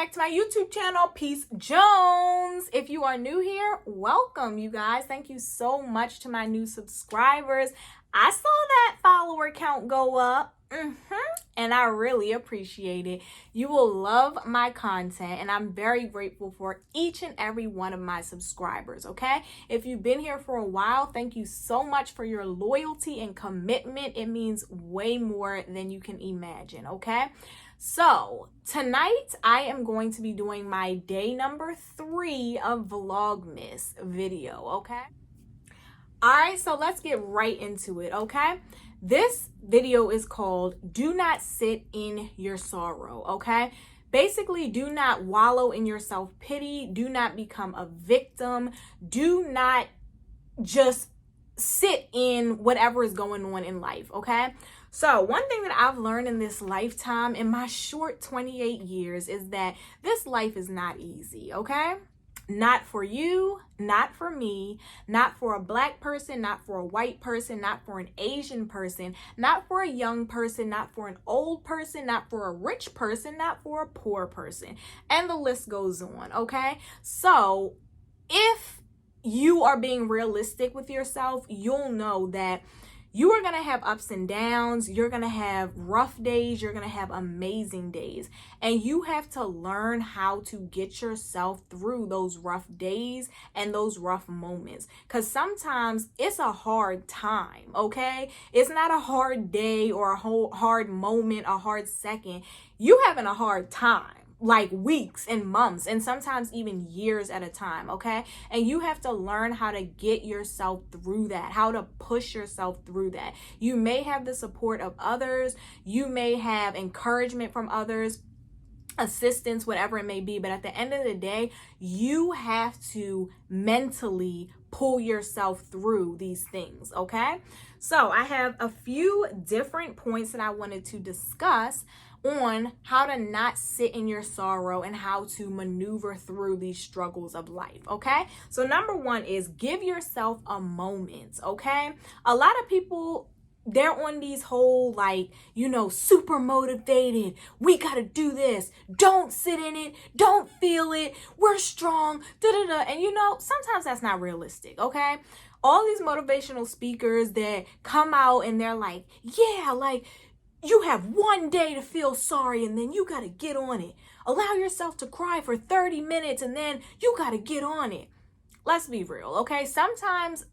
back to my YouTube channel, Peace Jones. If you are new here, welcome, you guys. Thank you so much to my new subscribers. I saw that follower count go up. And I really appreciate it. You will love my content, and I'm very grateful for each and every one of my subscribers, okay? If you've been here for a while, thank you so much for your loyalty and commitment. It means way more than you can imagine, okay? So tonight I am going to be doing my day number 3 of Vlogmas video, okay? All right, so let's get right into it, okay? This video is called Do Not Sit in Your Sorrow, okay? Basically, do not wallow in your self-pity. Do not become a victim. Do not just sit in whatever is going on in life, okay? So one thing that I've learned in this lifetime, in my short 28 years, is that this life is not easy, okay? Not for you, not for me, not for a black person, not for a white person, not for an Asian person, not for a young person, not for an old person, not for a rich person, not for a poor person. And the list goes on, okay? So if you are being realistic with yourself, you'll know that you are going to have ups and downs. You're going to have rough days. You're going to have amazing days. And you have to learn how to get yourself through those rough days and those rough moments. Because sometimes it's a hard time, okay? It's not a hard day or a whole hard moment, a hard second. You having a hard time. Like weeks and months and sometimes even years at a time, okay? And you have to learn how to get yourself through that, how to push yourself through that. You may have the support of others, you may have encouragement from others, assistance, whatever it may be, but at the end of the day, you have to mentally pull yourself through these things, okay? So I have a few different points that I wanted to discuss on how to not sit in your sorrow and how to maneuver through these struggles of life, okay? So number 1 is give yourself a moment, okay? A lot of people, they're on these whole super motivated. We got to do this. Don't sit in it. Don't feel it. We're strong. And sometimes that's not realistic, okay? All these motivational speakers that come out and they're like, you have one day to feel sorry and then you got to get on it. Allow yourself to cry for 30 minutes and then you got to get on it. Let's be real, okay? Sometimes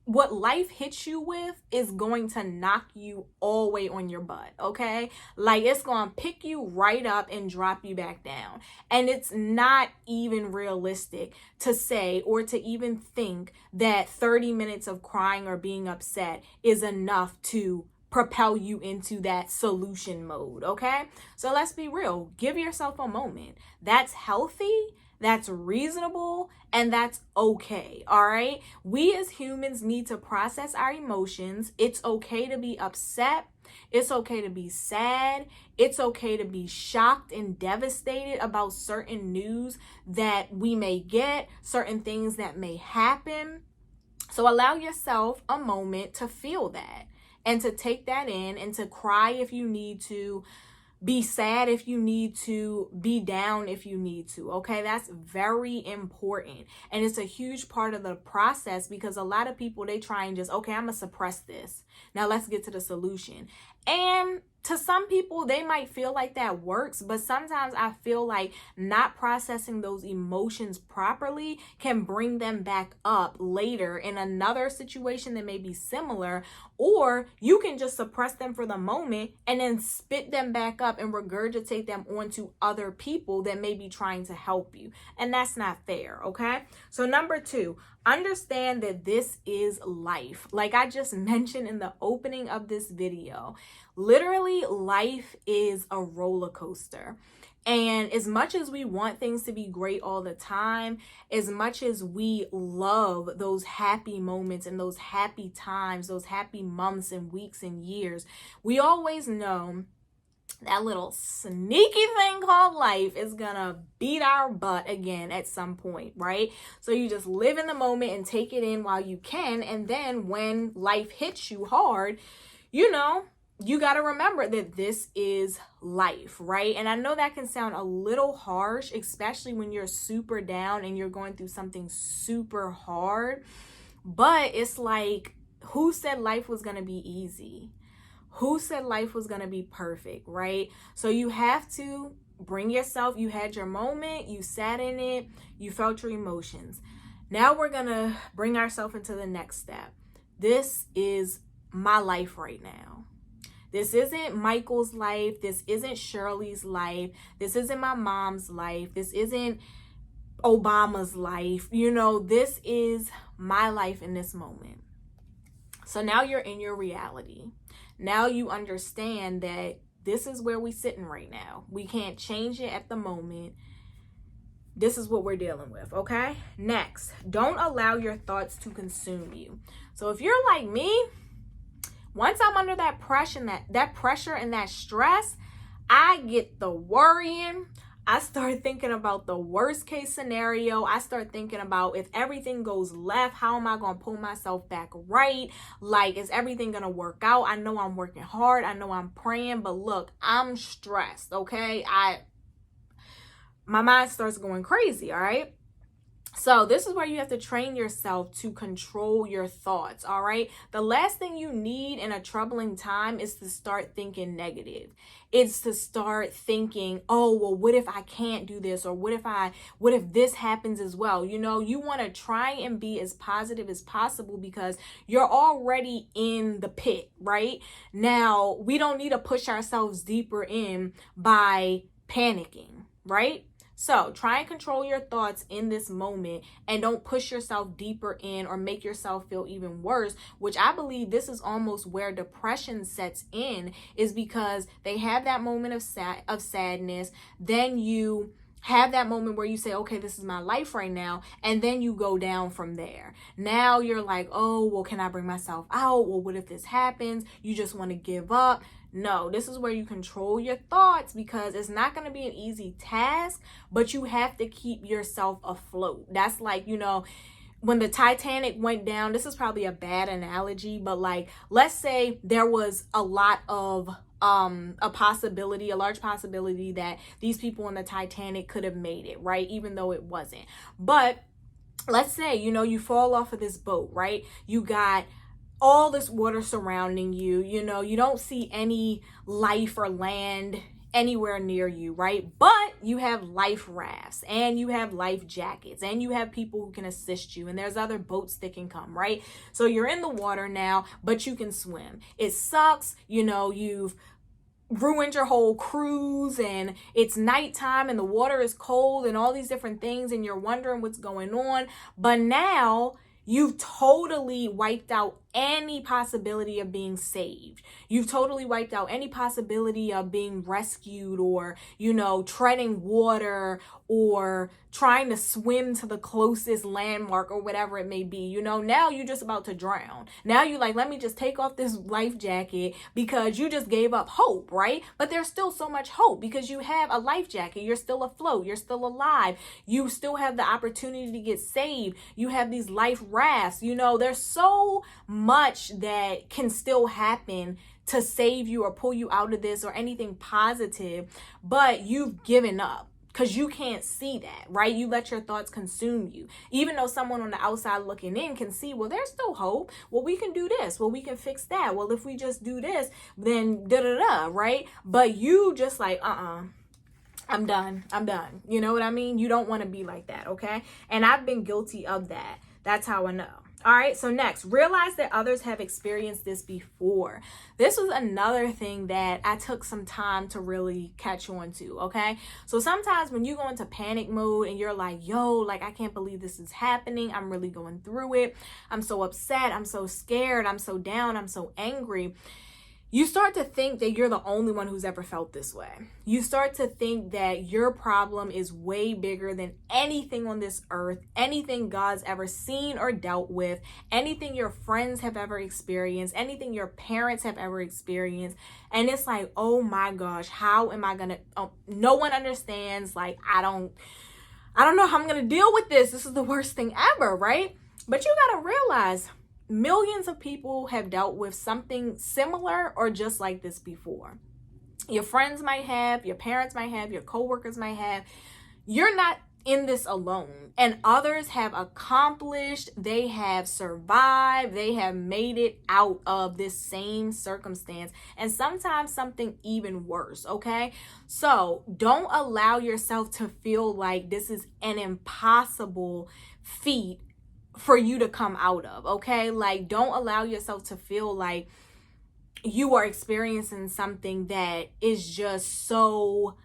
what life hits you with is going to knock you all the way on your butt, okay? It's going to pick you right up and drop you back down. And it's not even realistic to say or to even think that 30 minutes of crying or being upset is enough to propel you into that solution mode, okay? So let's be real. Give yourself a moment. That's healthy, that's reasonable, and that's okay, all right? We as humans need to process our emotions. It's okay to be upset. It's okay to be sad. It's okay to be shocked and devastated about certain news that we may get, certain things that may happen. So allow yourself a moment to feel that, and to take that in, and to cry if you need to, be sad if you need to, be down if you need to, okay? That's very important. And it's a huge part of the process because a lot of people, they try and just, okay, I'm gonna suppress this. Now let's get to the solution. And to some people, they might feel like that works, but sometimes I feel like not processing those emotions properly can bring them back up later in another situation that may be similar, or you can just suppress them for the moment and then spit them back up and regurgitate them onto other people that may be trying to help you. And that's not fair, okay? So number 2, understand that this is life. Like I just mentioned in the opening of this video, literally life is a roller coaster. And as much as we want things to be great all the time, as much as we love those happy moments and those happy times, those happy months and weeks and years, we always know that little sneaky thing called life is gonna beat our butt again at some point, right? So you just live in the moment and take it in while you can. And then when life hits you hard, you got to remember that this is life, right? And I know that can sound a little harsh, especially when you're super down and you're going through something super hard. But it's like, who said life was going to be easy? Who said life was going to be perfect, right? So you have to bring yourself, you had your moment, you sat in it, you felt your emotions. Now we're going to bring ourselves into the next step. This is my life right now. This isn't Michael's life. This isn't Shirley's life. This isn't my mom's life. This isn't Obama's life. You know, this is my life in this moment. So now you're in your reality. Now you understand that this is where we're sitting right now. We can't change it at the moment. This is what we're dealing with, okay? Next, don't allow your thoughts to consume you. So if you're like me, once I'm under that pressure and that stress, I get the worrying. I start thinking about the worst case scenario. I start thinking about, if everything goes left, how am I going to pull myself back right? Like, is everything going to work out? I know I'm working hard. I know I'm praying, but look, I'm stressed, okay? My mind starts going crazy, all right? So this is where you have to train yourself to control your thoughts, all right? The last thing you need in a troubling time is to start thinking negative. It's to start thinking, oh, well, what if I can't do this? Or what if this happens as well? You know, you want to try and be as positive as possible because you're already in the pit, right? Now, we don't need to push ourselves deeper in by panicking, right? So try and control your thoughts in this moment and don't push yourself deeper in or make yourself feel even worse, which I believe this is almost where depression sets in, is because they have that moment of sadness. Then you have that moment where you say, okay, this is my life right now. And then you go down from there. Now you're like, oh, well, can I bring myself out? Well, what if this happens? You just want to give up. No, this is where you control your thoughts, because it's not going to be an easy task, but you have to keep yourself afloat. That's like, you know, when the Titanic went down, this is probably a bad analogy, but like, let's say there was a lot of a large possibility that these people in the Titanic could have made it, right? Even though it wasn't. But let's say, you know, you fall off of this boat, right? You got all this water surrounding you, you know, you don't see any life or land anywhere near you, right? But you have life rafts and you have life jackets and you have people who can assist you, and there's other boats that can come, right? So you're in the water now, but you can swim. It sucks, you know, you've ruined your whole cruise and it's nighttime and the water is cold and all these different things and you're wondering what's going on, but now you've totally wiped out any possibility of being saved. You've totally wiped out any possibility of being rescued or, you know, treading water or trying to swim to the closest landmark or whatever it may be. You know, now you're just about to drown. Now you're like, let me just take off this life jacket, because you just gave up hope, right? But there's still so much hope because you have a life jacket. You're still afloat. You're still alive. You still have the opportunity to get saved. You have these life rafts. You know, there's so much that can still happen to save you or pull you out of this or anything positive, but you've given up because you can't see that, right? You let your thoughts consume you. Even though someone on the outside looking in can see, well, there's still hope. Well, we can do this. Well, we can fix that. Well, if we just do this, then da-da-da, right? But you just like, I'm done. You know what I mean? You don't want to be like that, okay? And I've been guilty of that. That's how I know. All right, so next, realize that others have experienced this before. This was another thing that I took some time to really catch on to, okay? So sometimes when you go into panic mode and you're like, yo, like, I can't believe this is happening. I'm really going through it. I'm so upset. I'm so scared. I'm so down. I'm so angry. You start to think that you're the only one who's ever felt this way. You start to think that your problem is way bigger than anything on this earth, anything God's ever seen or dealt with, anything your friends have ever experienced, anything your parents have ever experienced. And it's like, oh my gosh, how am I gonna, no one understands. Like, I don't know how I'm gonna deal with this. This is the worst thing ever, right? But you gotta realize, millions of people have dealt with something similar or just like this before. Your friends might have, your parents might have, your coworkers might have. You're not in this alone, and others have accomplished, they have survived, they have made it out of this same circumstance, and sometimes something even worse. Okay, so don't allow yourself to feel like this is an impossible feat for you to come out of. Okay, like don't allow yourself to feel like you are experiencing something that is just so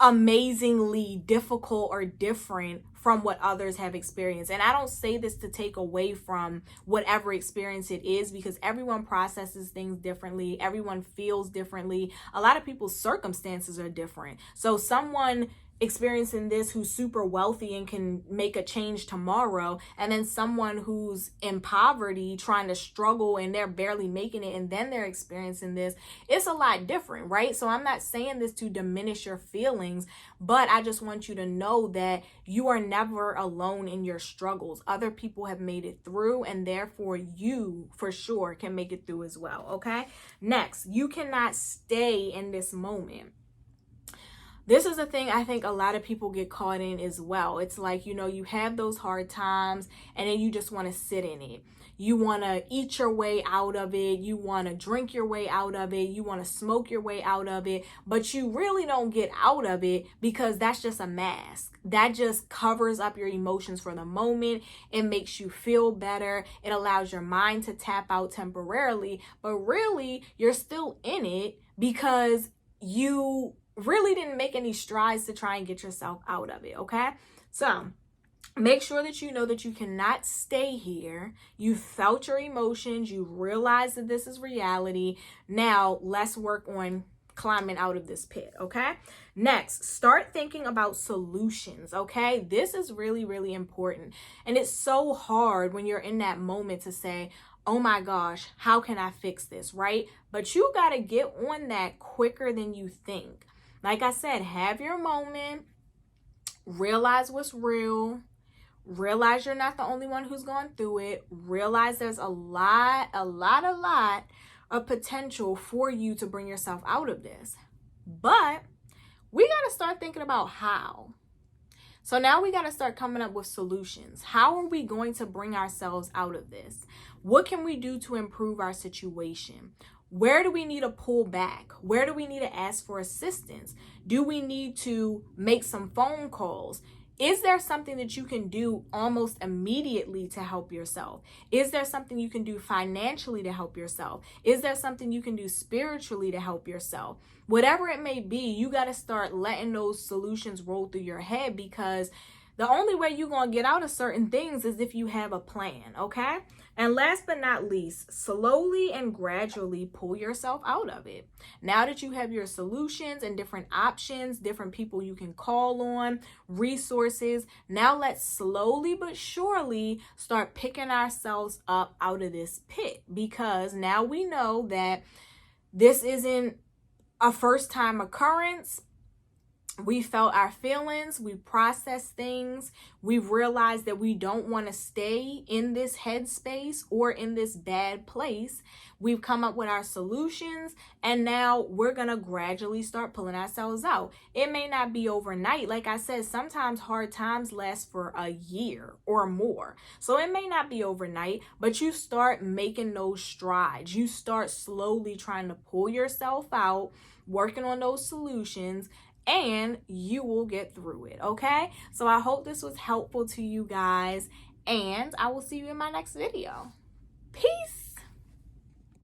amazingly difficult or different from what others have experienced. And I don't say this to take away from whatever experience it is, because everyone processes things differently, everyone feels differently. A lot of people's circumstances are different. So someone experiencing this who's super wealthy and can make a change tomorrow, and then someone who's in poverty trying to struggle and they're barely making it, and then they're experiencing this, it's a lot different, right? So I'm not saying this to diminish your feelings, but I just want you to know that you are never alone in your struggles. Other people have made it through, and therefore you for sure can make it through as well. Okay, next, you cannot stay in this moment. This is a thing I think a lot of people get caught in as well. It's like, you have those hard times and then you just want to sit in it. You want to eat your way out of it. You want to drink your way out of it. You want to smoke your way out of it. But you really don't get out of it because that's just a mask. That just covers up your emotions for the moment. It makes you feel better. It allows your mind to tap out temporarily. But really, you're still in it because you really didn't make any strides to try and get yourself out of it. Okay, so make sure that you know that you cannot stay here. You felt your emotions, you realize that this is reality. Now let's work on climbing out of this pit. Okay, next, start thinking about solutions. Okay, this is really, really important, and it's so hard when you're in that moment to say, oh my gosh, how can I fix this, right? But you got to get on that quicker than you think. Like I said, have your moment, realize what's real, realize you're not the only one who's going through it, realize there's a lot of potential for you to bring yourself out of this. But we got to start thinking about how. So now we got to start coming up with solutions. How are we going to bring ourselves out of this? What can we do to improve our situation? Where do we need to pull back? Where do we need to ask for assistance? Do we need to make some phone calls? Is there something that you can do almost immediately to help yourself? Is there something you can do financially to help yourself? Is there something you can do spiritually to help yourself? Whatever it may be, you got to start letting those solutions roll through your head, because the only way you're going to get out of certain things is if you have a plan, okay? And last but not least, slowly and gradually pull yourself out of it. Now that you have your solutions and different options, different people you can call on, resources, now let's slowly but surely start picking ourselves up out of this pit, because now we know that this isn't a first-time occurrence. We felt our feelings, we processed things, we've realized that we don't want to stay in this headspace or in this bad place. We've come up with our solutions, and now we're going to gradually start pulling ourselves out. It may not be overnight. Like I said, sometimes hard times last for a year or more. So it may not be overnight, but you start making those strides. You start slowly trying to pull yourself out, working on those solutions, and you will get through it. Okay, so I hope this was helpful to you guys, and I will see you in my next video. Peace.